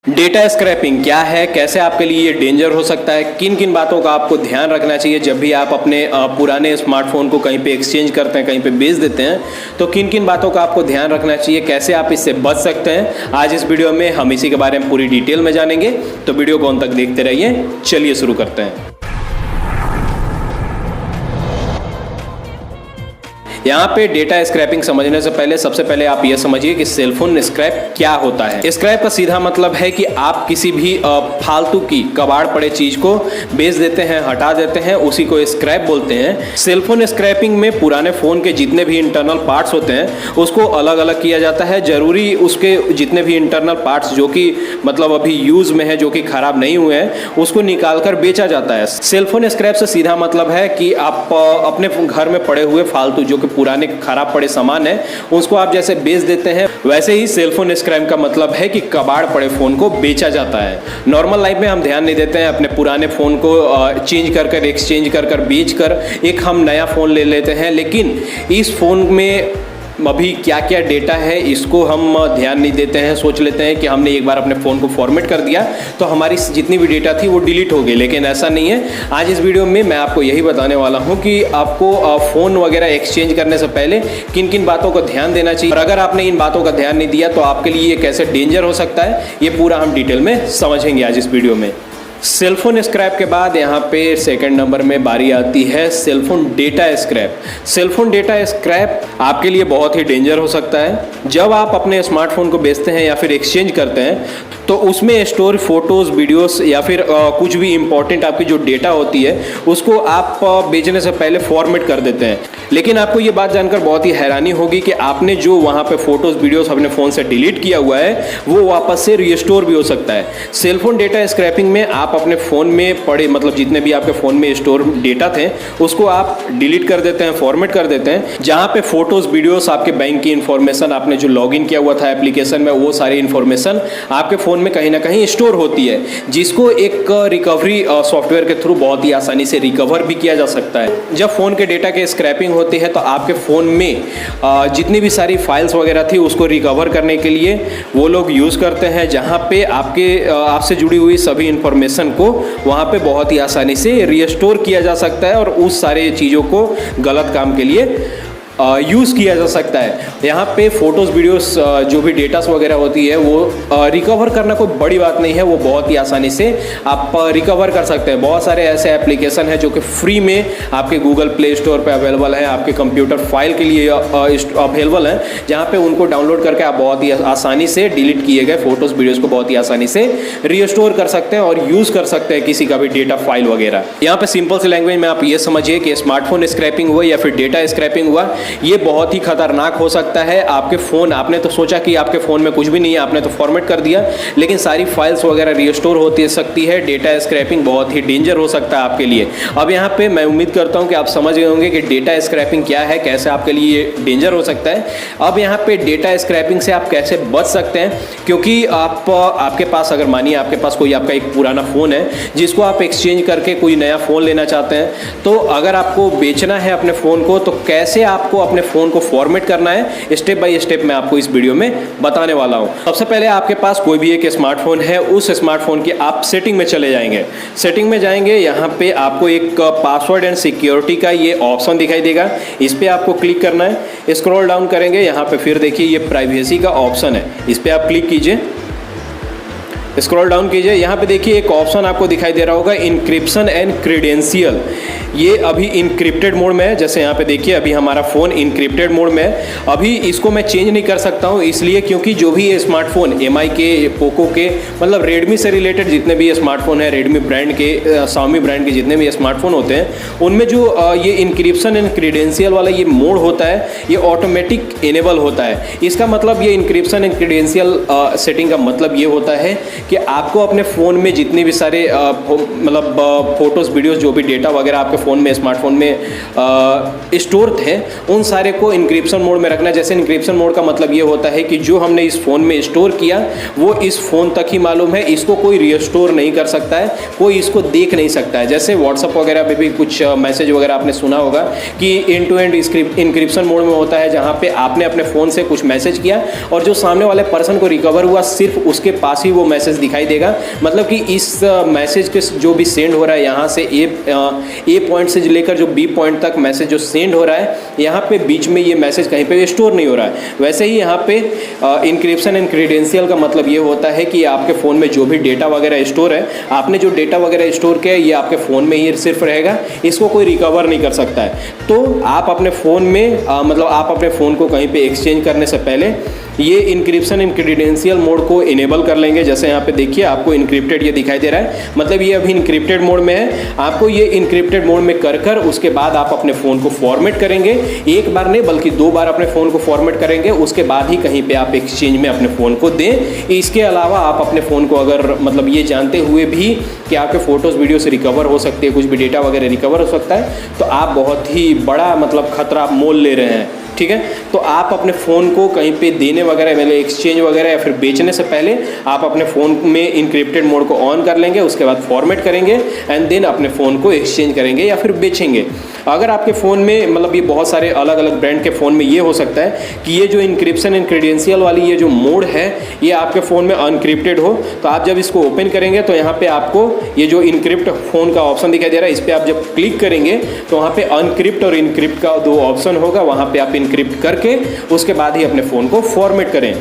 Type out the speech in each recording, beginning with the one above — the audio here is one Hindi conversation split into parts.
डेटा स्क्रैपिंग क्या है, कैसे आपके लिए ये डेंजर हो सकता है, किन किन बातों का आपको ध्यान रखना चाहिए जब भी आप अपने पुराने स्मार्टफोन को कहीं पे एक्सचेंज करते हैं, कहीं पे बेच देते हैं, तो किन किन बातों का आपको ध्यान रखना चाहिए, कैसे आप इससे बच सकते हैं। आज इस वीडियो में हम इसी के बारे में पूरी डिटेल में जानेंगे, तो वीडियो को अंत तक देखते रहिए। चलिए शुरू करते हैं। यहाँ पे डेटा स्क्रैपिंग समझने से पहले सबसे पहले आप ये समझिए कि सेलफोन स्क्रैप क्या होता है। स्क्रैप का सीधा मतलब है कि आप किसी भी फालतू की कबाड़ पड़े चीज को बेच देते हैं, हटा देते हैं, उसी को स्क्रैप बोलते हैं। सेलफोन स्क्रैपिंग में पुराने फोन के जितने भी इंटरनल पार्ट्स होते हैं उसको अलग अलग किया जाता है। जरूरी उसके जितने भी इंटरनल पार्ट्स जो कि मतलब अभी यूज में है, जो कि खराब नहीं हुए हैं, उसको निकाल कर बेचा जाता है। सेलफोन स्क्रैप से सीधा मतलब है कि आप अपने घर में पड़े हुए फालतू जो पुराने खराब पड़े सामान है उसको आप जैसे बेच देते हैं, वैसे ही सेलफोन स्क्रैप का मतलब है कि कबाड़ पड़े फोन को बेचा जाता है। नॉर्मल लाइफ में हम ध्यान नहीं देते हैं, अपने पुराने फोन को चेंज कर कर एक्सचेंज कर कर बेच कर एक हम नया फोन ले लेते हैं, लेकिन इस फोन में अभी क्या क्या डेटा है इसको हम ध्यान नहीं देते हैं। सोच लेते हैं कि हमने एक बार अपने फ़ोन को फॉर्मेट कर दिया तो हमारी जितनी भी डेटा थी वो डिलीट हो गई, लेकिन ऐसा नहीं है। आज इस वीडियो में मैं आपको यही बताने वाला हूं कि आपको फ़ोन वगैरह एक्सचेंज करने से पहले किन किन बातों को ध्यान देना चाहिए, और अगर आपने इन बातों का ध्यान नहीं दिया तो आपके लिए ये कैसे डेंजर हो सकता है, ये पूरा हम डिटेल में समझेंगे आज इस वीडियो में। सेलफोन स्क्रैप के बाद यहाँ पे सेकंड नंबर में बारी आती है cellphone data scrap. Cellphone data scrap आपके लिए बहुत ही डेंजर हो सकता है। जब आप अपने स्मार्टफोन को बेचते हैं या फिर एक्सचेंज करते हैं तो उसमें स्टोर फोटोज़, वीडियोस या फिर कुछ भी इंपॉर्टेंट आपकी जो डेटा होती है उसको आप बेचने से पहले फॉर्मेट कर देते हैं। लेकिन आपको ये बात जानकर बहुत ही हैरानी होगी कि आपने जो वहाँ पे फोटोज़ वीडियोस अपने फ़ोन से डिलीट किया हुआ है वो वापस से रिस्टोर भी हो सकता है। सेलफोन डेटा स्क्रैपिंग में आप अपने फ़ोन में पड़े मतलब जितने भी आपके फ़ोन में स्टोर डेटा थे उसको आप डिलीट कर देते हैं, फॉर्मेट कर देते हैं। जहाँ पे फोटोज़, वीडियोस, आपके बैंक की इन्फॉर्मेशन, आपने जो लॉगिन किया हुआ था एप्लीकेशन में, वो सारी इन्फॉर्मेशन आपके फ़ोन में कहीं ना कहीं स्टोर होती है, जिसको एक रिकवरी सॉफ्टवेयर के थ्रू बहुत ही आसानी से रिकवर भी किया जा सकता है। जब फ़ोन के डेटा के स्क्रैपिंग होती है तो आपके फ़ोन में जितनी भी सारी फाइल्स वगैरह थी उसको रिकवर करने के लिए वो लोग यूज़ करते हैं, जहाँ पे आपसे जुड़ी हुई सभी इन्फॉर्मेशन को वहाँ पे बहुत ही आसानी से रिस्टोर किया जा सकता है और उस सारे चीज़ों को गलत काम के लिए यूज़ किया जा सकता है। यहाँ पे फ़ोटोज़, वीडियोस, जो भी डेटास वगैरह होती है वो रिकवर करना कोई बड़ी बात नहीं है, वो बहुत ही आसानी से आप रिकवर कर सकते हैं। बहुत सारे ऐसे एप्लीकेशन हैं जो कि फ्री में आपके गूगल प्ले स्टोर पे अवेलेबल है, आपके कंप्यूटर फाइल के लिए अवेलेबल हैं, जहाँ पे उनको डाउनलोड करके आप बहुत ही आसानी से डिलीट किए गए फ़ोटोज़, वीडियोज़ को बहुत ही आसानी से रिस्टोर कर सकते हैं और यूज़ कर सकते हैं किसी का भी डेटा फाइल वगैरह। यहाँ पे सिंपल सी लैंग्वेज में आप ये समझिए कि स्मार्टफोन स्क्रैपिंग हुआ या फिर डेटा स्क्रैपिंग हुआ, ये बहुत ही खतरनाक हो सकता है। आपके फ़ोन, आपने तो सोचा कि आपके फ़ोन में कुछ भी नहीं है, आपने तो फॉर्मेट कर दिया, लेकिन सारी फाइल्स वगैरह रिस्टोर होती सकती है। डेटा स्क्रैपिंग बहुत ही डेंजर हो सकता है आपके लिए। अब यहाँ पे मैं उम्मीद करता हूँ कि आप समझ गए होंगे कि डेटा स्क्रैपिंग क्या है, कैसे आपके लिए डेंजर हो सकता है। अब यहाँ पे डेटा स्क्रैपिंग से आप कैसे बच सकते हैं, क्योंकि आपके पास अगर मानिए आपके पास कोई आपका एक पुराना फ़ोन है जिसको आप एक्सचेंज करके कोई नया फ़ोन लेना चाहते हैं, तो अगर आपको बेचना है अपने फ़ोन को तो कैसे आपको अपने फ़ोन को फॉर्मेट करना है, स्टेप बाय स्टेप मैं आपको इस वीडियो में बताने वाला हूं। सबसे पहले आपके पास कोई भी एक स्मार्टफोन है, उस स्मार्टफोन की आप सेटिंग में चले जाएंगे। सेटिंग में जाएंगे, यहां पे आपको एक पासवर्ड एंड सिक्योरिटी का ये ऑप्शन दिखाई देगा, इस पे आपको क्लिक करना है। स्क्रॉल डाउन करेंगे, यहां पे फिर देखिए ये प्राइवेसी का ऑप्शन है, इस पे आप क्लिक कीजिए। स्क्रॉल डाउन कीजिए, यहाँ पे देखिए एक ऑप्शन आपको दिखाई दे रहा होगा, इनक्रिप्शन एंड क्रेडेंशियल। ये अभी इनक्रिप्टेड मोड में है, जैसे यहाँ पे देखिए अभी हमारा फ़ोन इनक्रिप्टेड मोड में है। अभी इसको मैं चेंज नहीं कर सकता हूँ, इसलिए क्योंकि जो भी ये स्मार्टफोन MI के, पोको के, मतलब रेडमी से रिलेटेड जितने भी ये स्मार्टफोन है, रेडमी ब्रांड के, शाओमी ब्रांड के जितने भी ये स्मार्टफोन होते हैं, उनमें जो ये इनक्रिप्शन एंड क्रेडेंशियल वाला ये मोड होता है, ये ऑटोमेटिक इनेबल होता है। इसका मतलब ये इनक्रिप्शन एंड क्रेडेंशियल सेटिंग का मतलब ये होता है कि आपको अपने फ़ोन में जितने भी सारे मतलब फोटोज़, वीडियोस, जो भी डेटा वगैरह आपके फ़ोन में, स्मार्टफोन में स्टोर थे, उन सारे को इनक्रिप्शन मोड में रखना। जैसे इनक्रिप्शन मोड का मतलब ये होता है कि जो हमने इस फ़ोन में स्टोर किया वो इस फ़ोन तक ही मालूम है, इसको कोई रिस्टोर नहीं कर सकता है, कोई इसको देख नहीं सकता है। जैसे व्हाट्सअप वगैरह में भी कुछ मैसेज वगैरह आपने सुना होगा कि end to end encryption mode में होता है, जहाँ पे आपने अपने फ़ोन से कुछ मैसेज किया और जो सामने वाले पर्सन को रिकवर हुआ सिर्फ उसके पास ही वो मैसेज दिखाई देगा, मतलब कि इस मैसेज के जो भी सेंड हो रहा है यहाँ से ए पॉइंट से लेकर जो बी पॉइंट तक मैसेज जो सेंड हो रहा है, यहाँ पे बीच में ये मैसेज कहीं पे स्टोर नहीं हो रहा है। वैसे ही यहाँ पे इंक्रिप्शन एंड क्रेडेंशियल का मतलब ये होता है कि आपके फ़ोन में जो भी डेटा वगैरह स्टोर है, आपने जो डेटा वगैरह स्टोर किया है ये आपके फ़ोन में ही सिर्फ रहेगा, इसको कोई रिकवर नहीं कर सकता है। तो आप अपने फ़ोन में मतलब आप अपने फ़ोन को कहीं पे एक्सचेंज करने से पहले ये इंक्रिप्शन एंड क्रेडेंशियल मोड को इनेबल कर लेंगे। जैसे यहाँ पे देखिए आपको इनक्रिप्टेड ये दिखाई दे रहा है, मतलब ये अभी इनक्रिप्टेड मोड में है। आपको ये इनक्रिप्टेड मोड में कर उसके बाद आप अपने फ़ोन को फॉर्मेट करेंगे, एक बार नहीं बल्कि 2 बार अपने फ़ोन को फॉर्मेट करेंगे, उसके बाद ही कहीं पे आप एक्सचेंज में अपने फ़ोन को दें। इसके अलावा आप अपने फ़ोन को अगर मतलब ये जानते हुए भी कि आपके फ़ोटोज़ वीडियो से रिकवर हो सकती है, कुछ भी डेटा वगैरह रिकवर हो सकता है, तो आप बहुत ही बड़ा मतलब खतरा मोल ले रहे हैं, ठीक है। तो आप अपने फ़ोन को कहीं पे देने वगैरह मतलब एक्सचेंज वगैरह या फिर बेचने से पहले आप अपने फ़ोन में इनक्रिप्टेड मोड को ऑन कर लेंगे, उसके बाद फॉर्मेट करेंगे एंड देन अपने फ़ोन को एक्सचेंज करेंगे या फिर बेचेंगे। अगर आपके फ़ोन में मतलब ये बहुत सारे अलग अलग ब्रांड के फ़ोन में ये हो सकता है कि ये जो इंक्रिप्शन एंड क्रेडेंशियल वाली ये जो मोड है ये आपके फ़ोन में अनक्रिप्टेड हो, तो आप जब इसको ओपन करेंगे तो यहाँ पे आपको ये जो इनक्रिप्ट फ़ोन का ऑप्शन दिखाई दे रहा है, इस पर आप जब क्लिक करेंगे तो वहाँ पे अनक्रिप्ट और इनक्रिप्ट का 2 ऑप्शन होगा, वहाँ पे आप इनक्रिप्ट करके उसके बाद ही अपने फ़ोन को फॉर्मेट करें।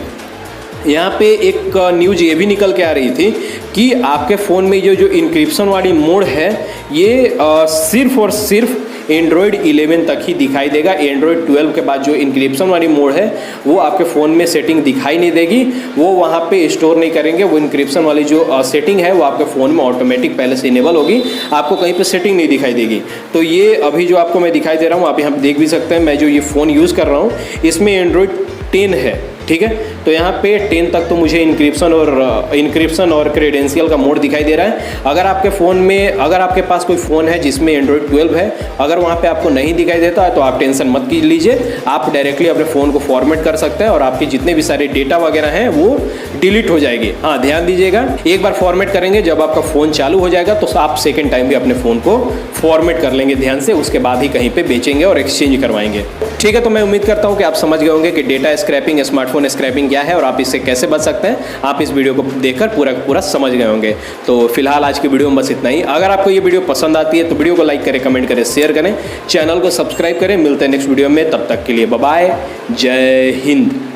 यहाँ पे एक न्यूज़ ये भी निकल के आ रही थी कि आपके फ़ोन में जो इनक्रिप्शन वाली मोड है ये सिर्फ और सिर्फ एंड्रॉयड 11 तक ही दिखाई देगा। एंड्रॉयड 12 के बाद जो इनक्रिप्शन वाली मोड है वो आपके फ़ोन में सेटिंग दिखाई नहीं देगी, वो वहाँ पे स्टोर नहीं करेंगे। वो इनक्रिप्शन वाली जो सेटिंग है वो आपके फ़ोन में ऑटोमेटिक पहले से इनेबल होगी, आपको कहीं पे सेटिंग नहीं दिखाई देगी। तो ये अभी जो आपको मैं दिखाई दे रहा हूँ, आप यहाँ देख भी सकते हैं, मैं जो ये फ़ोन यूज़ कर रहा हूँ इसमें एंड्रॉयड 10 है, ठीक है। तो यहाँ पे 10 तक तो मुझे इंक्रिप्शन और क्रेडेंशियल का मोड दिखाई दे रहा है। अगर आपके फ़ोन में अगर आपके पास कोई फ़ोन है जिसमें एंड्रॉयड 12 है, अगर वहाँ पे आपको नहीं दिखाई देता है तो आप टेंशन मत लीजिए, आप डायरेक्टली अपने फ़ोन को फॉर्मेट कर सकते हैं और आपके जितने भी सारे डेटा वगैरह हैं वो डिलीट हो जाएगी। हाँ, ध्यान दीजिएगा, एक बार फॉर्मेट करेंगे जब आपका फ़ोन चालू हो जाएगा तो आप सेकेंड टाइम भी अपने फ़ोन को फॉर्मेट कर लेंगे ध्यान से, उसके बाद ही कहीं पर बेचेंगे और एक्सचेंज करवाएंगे, ठीक है। तो मैं उम्मीद करता हूँ कि आप समझ गए होंगे कि डेटा स्क्रैपिंग, स्मार्टफोन स्क्रैपिंग क्या है और आप इससे कैसे बच सकते हैं। आप इस वीडियो को देखकर पूरा समझ गए होंगे। तो फिलहाल आज की वीडियो में बस इतना ही। अगर आपको ये वीडियो पसंद आती है तो वीडियो को लाइक करें, कमेंट करें, शेयर करें, चैनल को सब्सक्राइब करें। मिलते हैं नेक्स्ट वीडियो में, तब तक के लिए बाय बाय, जय हिंद।